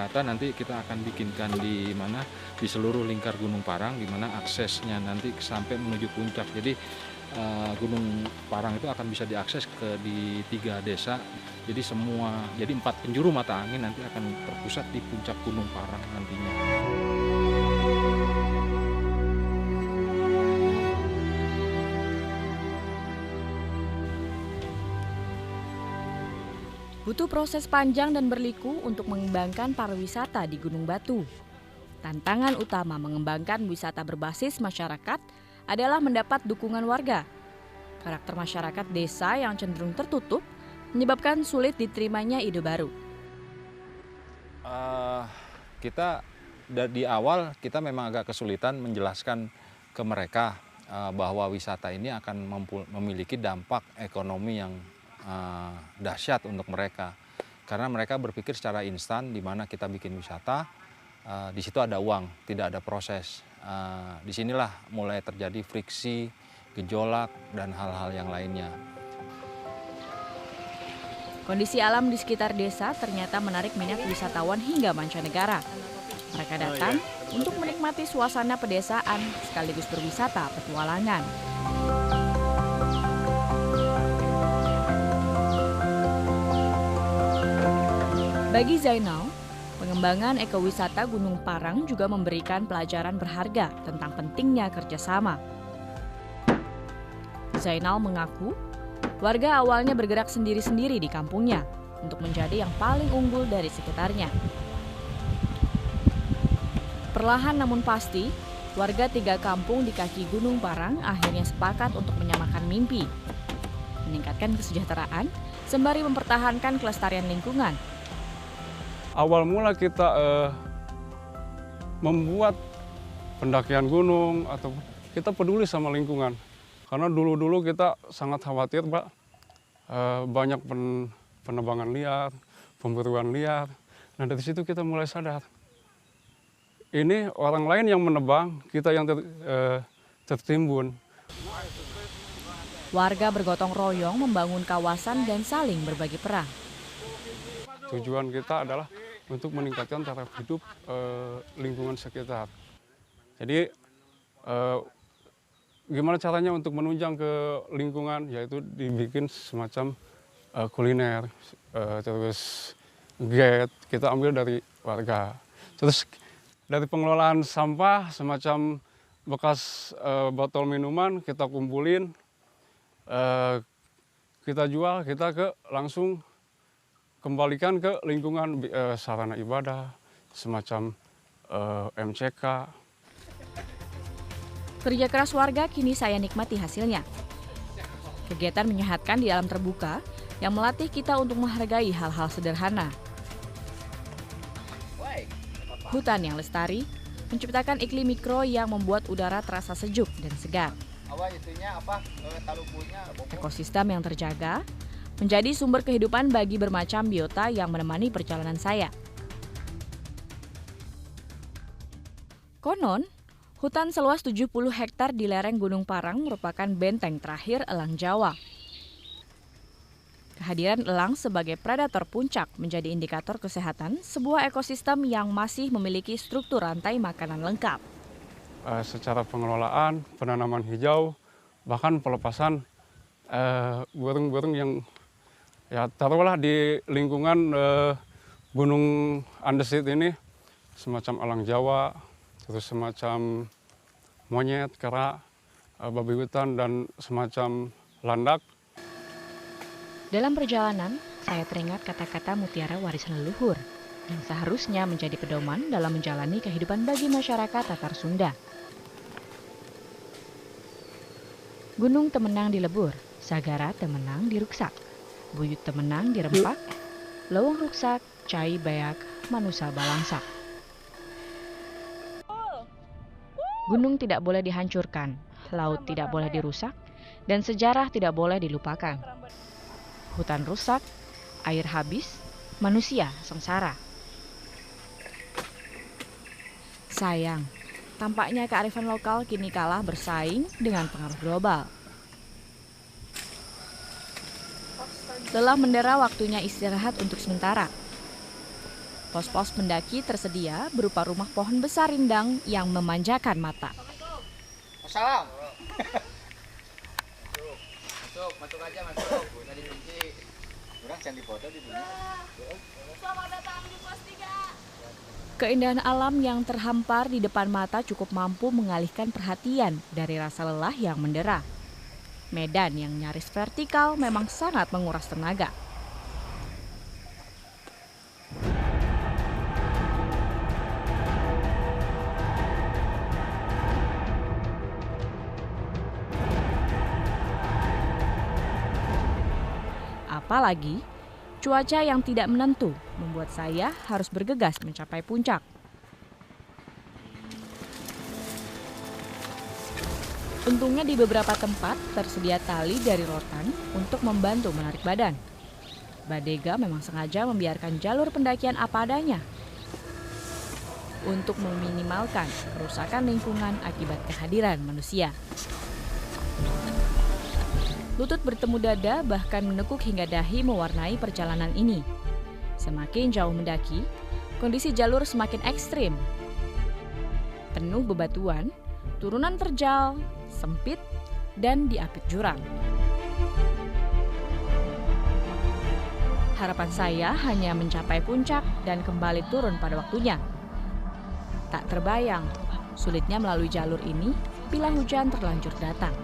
wisata nanti kita akan bikinkan di mana di seluruh lingkar Gunung Parang, di mana aksesnya nanti sampai menuju puncak. Jadi Gunung Parang itu akan bisa diakses di 3 desa. Jadi 4 penjuru mata angin nanti akan terpusat di puncak Gunung Parang nantinya. Butuh proses panjang dan berliku untuk mengembangkan pariwisata di Gunung Batu. Tantangan utama mengembangkan wisata berbasis masyarakat adalah mendapat dukungan warga. Karakter masyarakat desa yang cenderung tertutup menyebabkan sulit diterimanya ide baru. Kita di awal kita memang agak kesulitan menjelaskan ke mereka bahwa wisata ini akan memiliki dampak ekonomi yang dahsyat untuk mereka, karena mereka berpikir secara instan, di mana kita bikin wisata di situ ada uang, tidak ada proses. Disinilah mulai terjadi friksi, gejolak dan hal-hal yang lainnya. Kondisi alam di sekitar desa ternyata menarik minat wisatawan hingga mancanegara. Mereka datang untuk menikmati suasana pedesaan sekaligus berwisata petualangan. Bagi Zainal, pengembangan ekowisata Gunung Parang juga memberikan pelajaran berharga tentang pentingnya kerjasama. Zainal mengaku, warga awalnya bergerak sendiri-sendiri di kampungnya untuk menjadi yang paling unggul dari sekitarnya. Perlahan namun pasti, warga 3 kampung di kaki Gunung Parang akhirnya sepakat untuk menyamakan mimpi, meningkatkan kesejahteraan sembari mempertahankan kelestarian lingkungan. Awal mula kita membuat pendakian gunung atau kita peduli sama lingkungan. Karena dulu kita sangat khawatir, Pak, banyak penebangan liar, pemburuan liar. Nah dari situ kita mulai sadar, ini orang lain yang menebang, kita yang tertimbun. Warga bergotong royong membangun kawasan dan saling berbagi peran. Tujuan kita adalah untuk meningkatkan taraf hidup lingkungan sekitar. Jadi gimana caranya untuk menunjang ke lingkungan, yaitu dibikin semacam kuliner, terus gate kita ambil dari warga. Terus dari pengelolaan sampah semacam bekas botol minuman kita kumpulin, kita jual, kita langsung kembalikan ke lingkungan sarana ibadah, semacam MCK. Kerja keras warga kini saya nikmati hasilnya. Kegiatan menyehatkan di alam terbuka yang melatih kita untuk menghargai hal-hal sederhana. Hutan yang lestari menciptakan iklim mikro yang membuat udara terasa sejuk dan segar. Ekosistem yang terjaga menjadi sumber kehidupan bagi bermacam biota yang menemani perjalanan saya. Konon, hutan seluas 70 hektar di lereng Gunung Parang merupakan benteng terakhir elang Jawa. Kehadiran elang sebagai predator puncak menjadi indikator kesehatan sebuah ekosistem yang masih memiliki struktur rantai makanan lengkap. Secara pengelolaan, penanaman hijau, bahkan pelepasan burung-burung yang ya taruhlah di lingkungan Gunung Andesit ini, semacam elang Jawa, terus semacam monyet, kera, babi hutan, dan semacam landak. Dalam perjalanan, saya teringat kata-kata mutiara warisan leluhur yang seharusnya menjadi pedoman dalam menjalani kehidupan bagi masyarakat Tatar Sunda. Gunung temenang di lebur, sagara temenang di ruksak, buyut temenang di rempak, lawang ruksak, cai bayak, manusa balangsak. Gunung tidak boleh dihancurkan, laut tidak boleh dirusak, dan sejarah tidak boleh dilupakan. Hutan rusak, air habis, manusia sengsara. Sayang, tampaknya kearifan lokal kini kalah bersaing dengan pengaruh global. Lelah mendera, waktunya istirahat untuk sementara. Pos-pos pendaki tersedia berupa rumah pohon besar rindang yang memanjakan mata. Assalam. Masuk aja, masuk. Tadi kunci. Kurang jangan dipoto di dunia. Selamat datang di pos 3. Keindahan alam yang terhampar di depan mata cukup mampu mengalihkan perhatian dari rasa lelah yang mendera. Medan yang nyaris vertikal memang sangat menguras tenaga. Apalagi, cuaca yang tidak menentu membuat saya harus bergegas mencapai puncak. Untungnya di beberapa tempat tersedia tali dari rotan untuk membantu menarik badan. Badega memang sengaja membiarkan jalur pendakian apa adanya untuk meminimalkan kerusakan lingkungan akibat kehadiran manusia. Lutut bertemu dada bahkan menekuk hingga dahi mewarnai perjalanan ini. Semakin jauh mendaki, kondisi jalur semakin ekstrim. Penuh bebatuan, turunan terjal, sempit, dan diapit jurang. Harapan saya hanya mencapai puncak dan kembali turun pada waktunya. Tak terbayang sulitnya melalui jalur ini bila hujan terlanjur datang.